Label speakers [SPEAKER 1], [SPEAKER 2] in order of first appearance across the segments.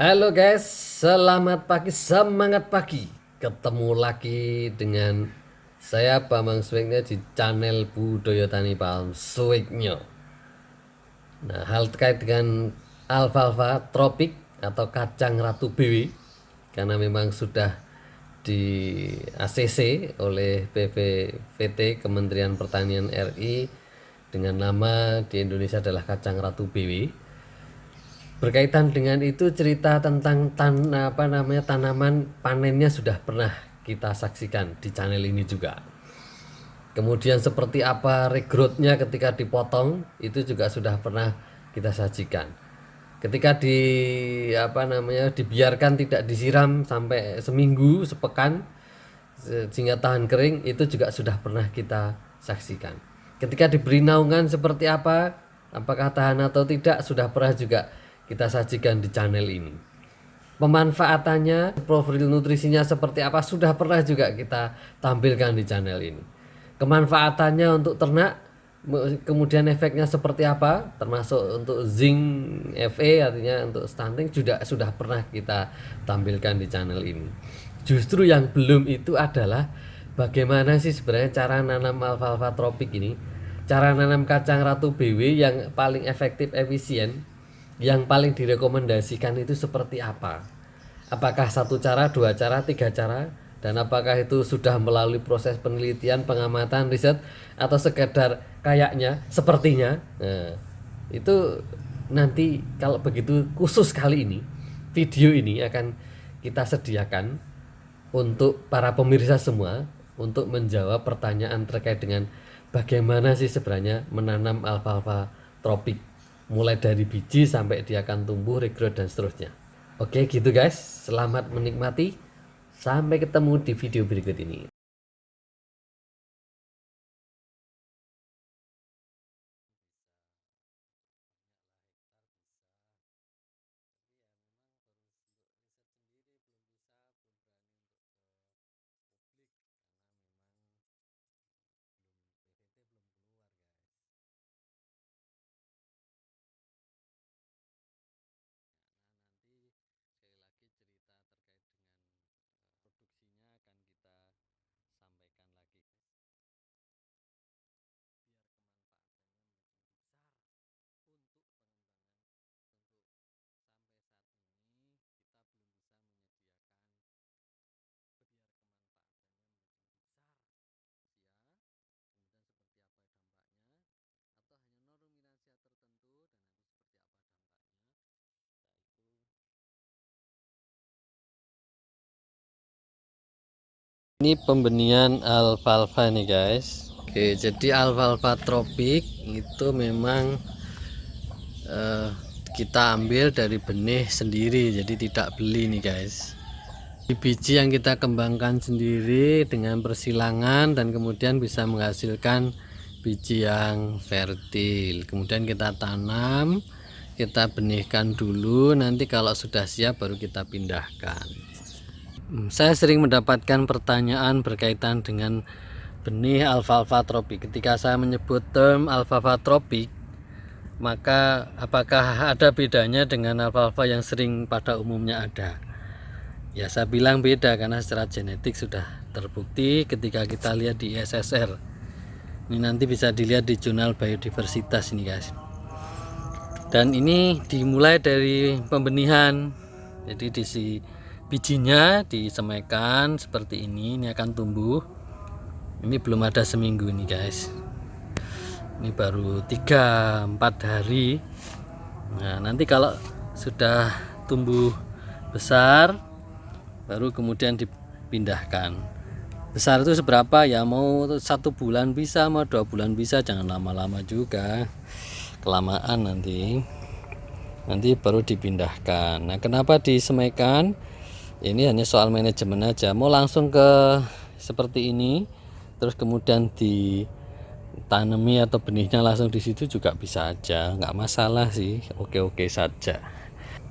[SPEAKER 1] Halo guys, selamat pagi, semangat pagi. Ketemu lagi dengan saya Bambang Swingnya di channel Budaya Tani Palm Swingnya. Nah, hal terkait dengan alfalfa tropik atau kacang ratu BW, karena memang sudah di ACC oleh BPPT Kementerian Pertanian RI dengan nama di Indonesia adalah kacang ratu BW. Berkaitan dengan itu cerita tentang tanaman panennya sudah pernah kita saksikan di channel ini juga. Kemudian seperti apa regrowth-nya ketika dipotong itu juga sudah pernah kita sajikan. Ketika dibiarkan tidak disiram sampai seminggu, sepekan sehingga tahan kering itu juga sudah pernah kita saksikan. Ketika diberi naungan seperti apa, apakah tahan atau tidak sudah pernah juga kita sajikan di channel ini. Pemanfaatannya, profil nutrisinya seperti apa sudah pernah juga kita tampilkan di channel ini. Kemanfaatannya untuk ternak, kemudian efeknya seperti apa, termasuk untuk zinc Fa artinya untuk stunting juga sudah pernah kita tampilkan di channel ini. Justru yang belum itu adalah bagaimana sih sebenarnya cara nanam alfalfa tropik ini, cara nanam kacang ratu BW yang paling efektif, efisien, yang paling direkomendasikan itu seperti apa? Apakah satu cara, dua cara, tiga cara? Dan apakah itu sudah melalui proses penelitian, pengamatan, riset, atau sekedar kayaknya, sepertinya? Nah, itu nanti kalau begitu khusus kali ini, video ini akan kita sediakan untuk para pemirsa semua untuk menjawab pertanyaan terkait dengan bagaimana sih sebenarnya menanam alfalfa tropik mulai dari biji sampai dia akan tumbuh, regrowth dan seterusnya. Oke gitu guys, selamat menikmati. Sampai ketemu di video berikut ini. Ini pembenihan alfalfa nih guys. Oke, jadi alfalfa tropik itu memang eh, kita ambil dari benih sendiri, jadi tidak beli nih guys. Biji yang kita kembangkan sendiri dengan persilangan dan kemudian bisa menghasilkan biji yang fertil. Kemudian kita tanam, kita benihkan dulu, nanti kalau sudah siap baru kita pindahkan. Saya sering mendapatkan pertanyaan berkaitan dengan benih alfalfa tropik. Ketika saya menyebut term alfalfa tropik, maka apakah ada bedanya dengan alfalfa yang sering pada umumnya ada? Ya, saya bilang beda karena secara genetik sudah terbukti ketika kita lihat di ISSR. Ini nanti bisa dilihat di jurnal biodiversitas ini guys. Dan ini dimulai dari pembenihan. Jadi bijinya disemaikan seperti ini akan tumbuh. Ini belum ada seminggu ini guys. Ini baru 3-4 hari. Nah, nanti kalau sudah tumbuh besar baru kemudian dipindahkan. Besar itu seberapa ya, mau 1 bulan bisa, mau 2 bulan bisa, jangan lama-lama juga, kelamaan nanti baru dipindahkan. Nah, kenapa disemaikan? Ini hanya soal manajemen aja. Mau langsung ke seperti ini terus kemudian ditanami atau benihnya langsung di situ juga bisa aja, nggak masalah sih, oke-oke saja.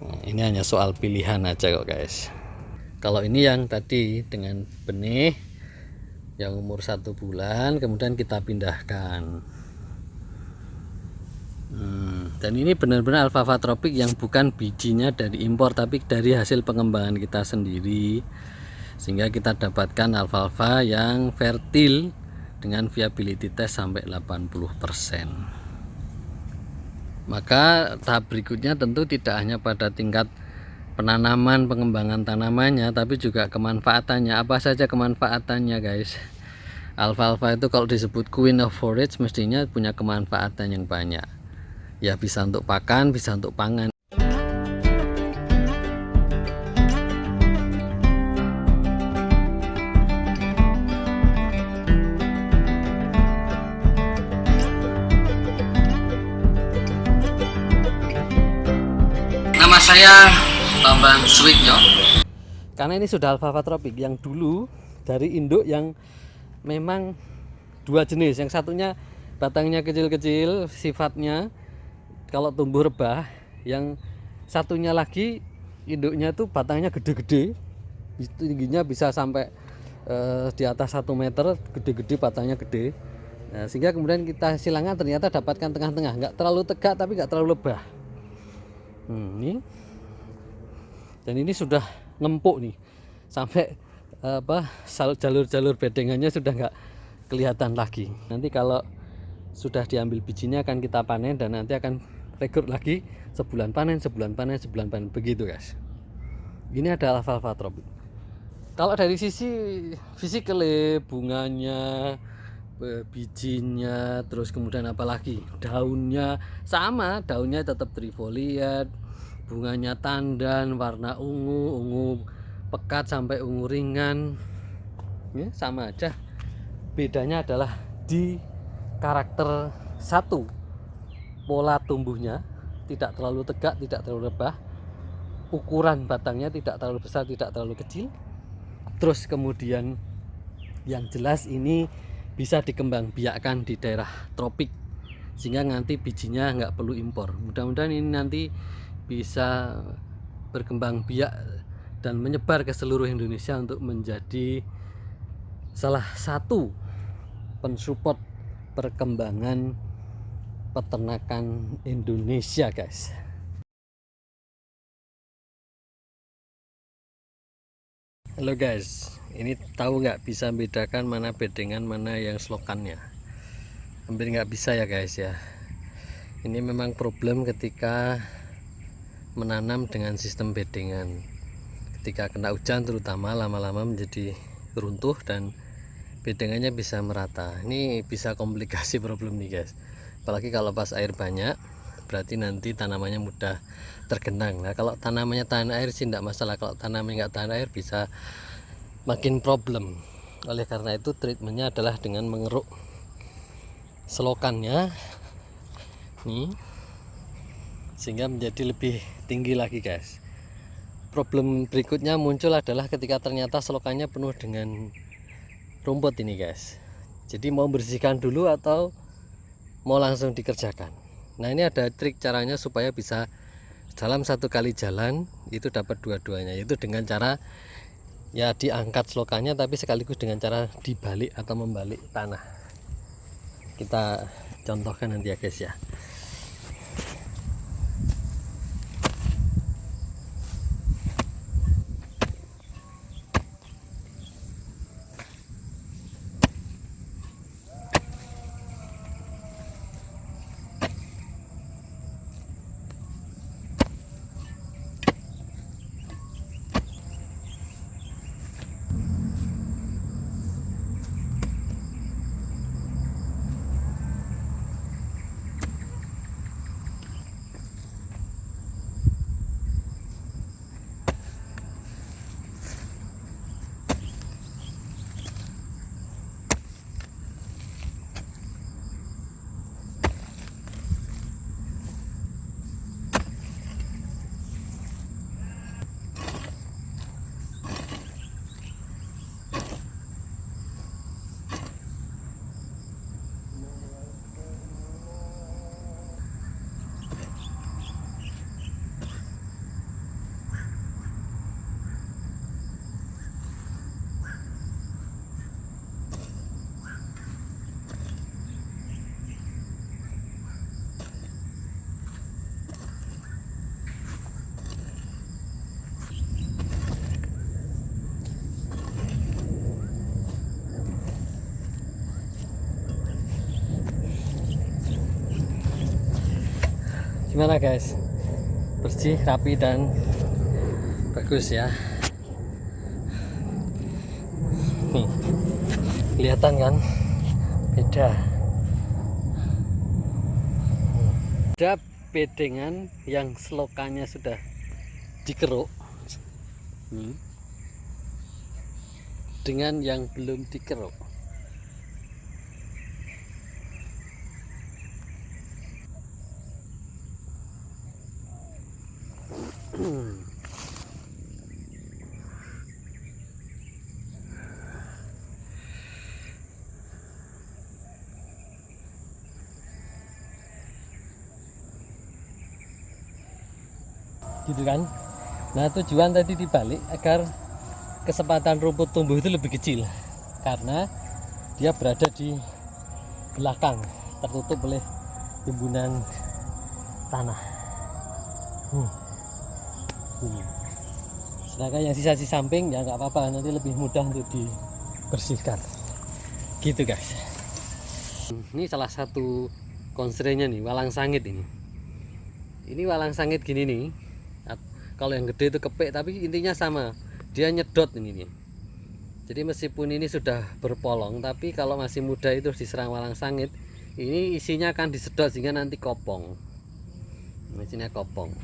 [SPEAKER 1] Nah, ini hanya soal pilihan aja kok guys. Kalau ini yang tadi dengan benih yang umur 1 bulan kemudian kita pindahkan. Dan ini benar-benar alfalfa tropik yang bukan bijinya dari impor, tapi dari hasil pengembangan kita sendiri, sehingga kita dapatkan alfalfa yang fertil dengan viability test sampai 80%. Maka tahap berikutnya tentu tidak hanya pada tingkat penanaman, pengembangan tanamannya, tapi juga kemanfaatannya. Apa saja kemanfaatannya guys? Alfalfa itu kalau disebut queen of forage mestinya punya kemanfaatan yang banyak. Ya bisa untuk pakan, bisa untuk pangan. Nama saya Bambang Suwikyo. Karena ini sudah alfalfa tropik yang dulu dari induk yang memang dua jenis. Yang satunya batangnya kecil-kecil sifatnya kalau tumbuh rebah, yang satunya lagi induknya tuh batangnya gede-gede, tingginya bisa sampai di atas 1 meter, gede-gede batangnya gede. Nah, sehingga kemudian kita silangan ternyata dapatkan tengah-tengah, nggak terlalu tegak tapi nggak terlalu lebah. Ini dan ini sudah ngempuk nih sampai jalur-jalur bedengannya sudah nggak kelihatan lagi. Nanti kalau sudah diambil bijinya akan kita panen dan nanti akan rekrut lagi, sebulan panen, sebulan panen, sebulan panen, begitu guys. Ini adalah alfalfa tropik. Kalau dari sisi fisikal, bunganya, bijinya, terus kemudian apalagi daunnya sama, daunnya tetap trifoliat, bunganya tandan, warna ungu pekat sampai ungu ringan, ya, sama aja. Bedanya adalah di karakter satu, pola tumbuhnya tidak terlalu tegak, tidak terlalu rebah, ukuran batangnya tidak terlalu besar, tidak terlalu kecil. Terus kemudian yang jelas ini bisa dikembangbiakkan di daerah tropik, sehingga nanti bijinya nggak perlu impor. Mudah-mudahan ini nanti bisa berkembang biak dan menyebar ke seluruh Indonesia untuk menjadi salah satu pensupport perkembangan peternakan Indonesia guys. Halo guys, ini tahu nggak bisa bedakan mana bedengan mana yang slokannya? Hampir nggak bisa ya guys ya. Ini memang problem ketika menanam dengan sistem bedengan. Ketika kena hujan terutama lama-lama menjadi runtuh dan bedengannya bisa merata. Ini bisa komplikasi problem nih guys. Apalagi kalau pas air banyak, berarti nanti tanamannya mudah tergenang. Nah kalau tanamannya tahan air sih tidak masalah, kalau tanamannya nggak tahan air bisa makin problem. Oleh karena itu treatmentnya adalah dengan mengeruk selokannya nih, sehingga menjadi lebih tinggi lagi guys. Problem berikutnya muncul adalah ketika ternyata selokannya penuh dengan rumput ini guys. Jadi mau bersihkan dulu atau mau langsung dikerjakan. Nah ini ada trik caranya supaya bisa dalam satu kali jalan itu dapat dua-duanya, yaitu dengan cara ya diangkat selokannya tapi sekaligus dengan cara dibalik atau membalik tanah. Kita contohkan nanti ya guys ya. Gimana guys, bersih, rapi, dan bagus ya. Nih, kelihatan kan beda. Ada bedengan yang selokannya sudah dikeruk dengan yang belum dikeruk. Gitu kan. Nah, tujuan tadi dibalik agar kesempatan rumput tumbuh itu lebih kecil, karena dia berada di belakang, tertutup oleh timbunan tanah. Sedangkan yang sisa di samping ya nggak apa-apa, nanti lebih mudah untuk dibersihkan. Gitu guys. Ini salah satu constraint-nya nih, walang sangit ini. Ini walang sangit gini nih. Kalau yang gede itu kepek, tapi intinya sama, dia nyedot ini nih. Jadi meskipun ini sudah berpolong, tapi kalau masih muda itu diserang walang sangit, ini isinya akan disedot sehingga nanti kopong. Isinya kopong.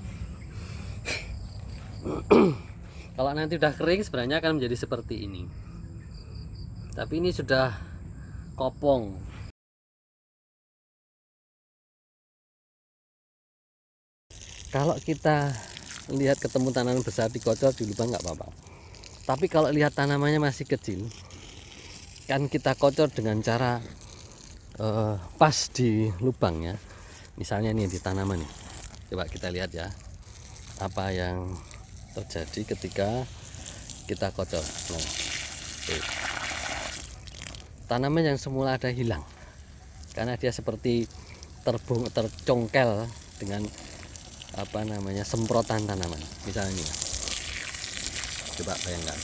[SPEAKER 1] Kalau nanti udah kering sebenarnya akan menjadi seperti ini, tapi ini sudah kopong. Kalau kita lihat ketemu tanaman besar dikocor di lubang nggak apa-apa, tapi kalau lihat tanamannya masih kecil, kan kita kocor dengan cara pas di lubangnya. Misalnya nih di tanaman nih, coba kita lihat ya apa yang terjadi ketika kita kocor. Nah, tanaman yang semula ada hilang karena dia seperti tercongkel dengan apa namanya, semprotan tanaman. Misalnya ini, coba bayangkan,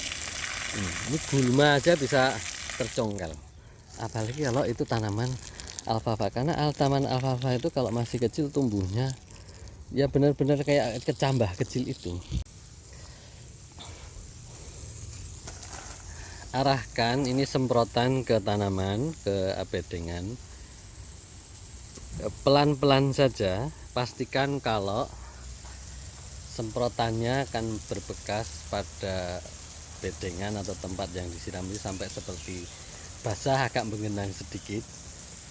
[SPEAKER 1] ini gulma aja bisa tercongkel, apalagi kalau itu tanaman alfalfa. Karena tanaman alfalfa itu kalau masih kecil tumbuhnya ya benar-benar kayak kecambah kecil itu. Arahkan ini semprotan ke tanaman, ke bedengan, pelan-pelan saja. Pastikan kalau semprotannya akan berbekas pada bedengan atau tempat yang disiram itu sampai seperti basah, agak menggenang sedikit,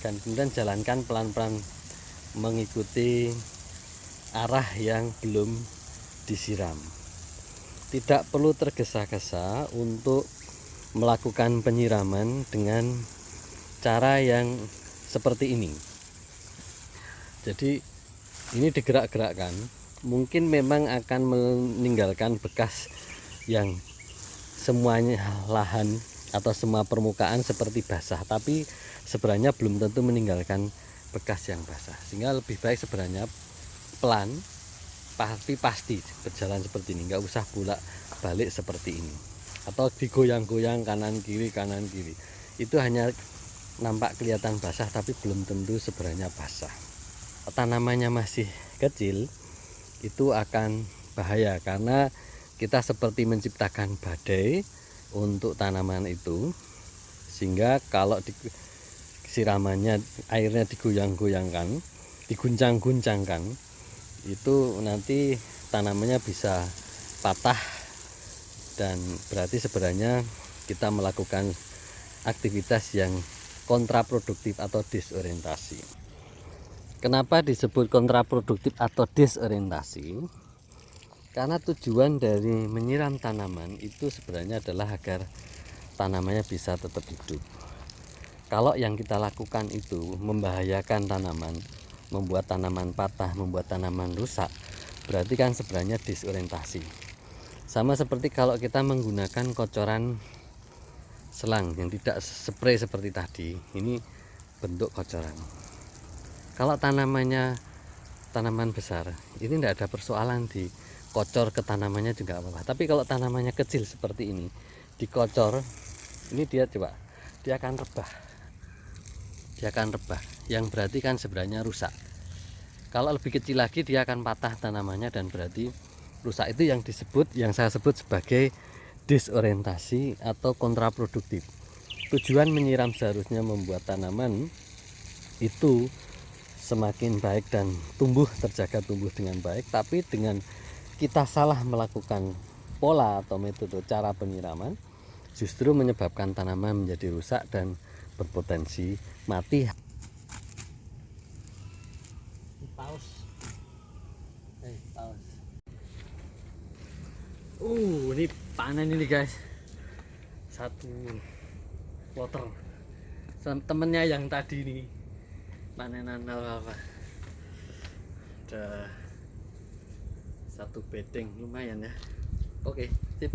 [SPEAKER 1] dan kemudian jalankan pelan-pelan mengikuti arah yang belum disiram. Tidak perlu tergesa-gesa untuk melakukan penyiraman dengan cara yang seperti ini. Jadi ini digerak-gerakkan, mungkin memang akan meninggalkan bekas yang semuanya lahan atau semua permukaan seperti basah, tapi sebenarnya belum tentu meninggalkan bekas yang basah, sehingga lebih baik sebenarnya pelan tapi pasti berjalan seperti ini, nggak usah bolak balik seperti ini atau digoyang-goyang kanan kiri. Itu hanya nampak kelihatan basah tapi belum tentu sebenarnya basah. Tanamannya masih kecil itu akan bahaya, karena kita seperti menciptakan badai untuk tanaman itu, sehingga kalau siramannya airnya digoyang-goyangkan, diguncang-guncangkan, itu nanti tanamannya bisa patah, dan berarti sebenarnya kita melakukan aktivitas yang kontraproduktif atau disorientasi. Kenapa disebut kontraproduktif atau disorientasi? Karena tujuan dari menyiram tanaman itu sebenarnya adalah agar tanamannya bisa tetap hidup. Kalau yang kita lakukan itu membahayakan tanaman, membuat tanaman patah, membuat tanaman rusak, berarti kan sebenarnya disorientasi. Sama seperti kalau kita menggunakan kocoran selang yang tidak spray seperti tadi, ini bentuk kocoran. Kalau tanamannya tanaman besar, ini tidak ada persoalan, dikocor ke tanamannya juga apa-apa. Tapi kalau tanamannya kecil seperti ini, dikocor, ini dia akan rebah, yang berarti kan sebenarnya rusak. Kalau lebih kecil lagi dia akan patah tanamannya dan berarti rusak. Itu yang saya sebut sebagai disorientasi atau kontraproduktif. Tujuan menyiram seharusnya membuat tanaman itu semakin baik dan terjaga tumbuh dengan baik, tapi dengan kita salah melakukan pola atau metode cara penyiraman justru menyebabkan tanaman menjadi rusak dan berpotensi mati. Paus. Paus. Ini panen ini guys. Satu kloter. Temennya yang tadi nih panenan alfalfa. Ada satu bedeng lumayan ya. Oke, sip.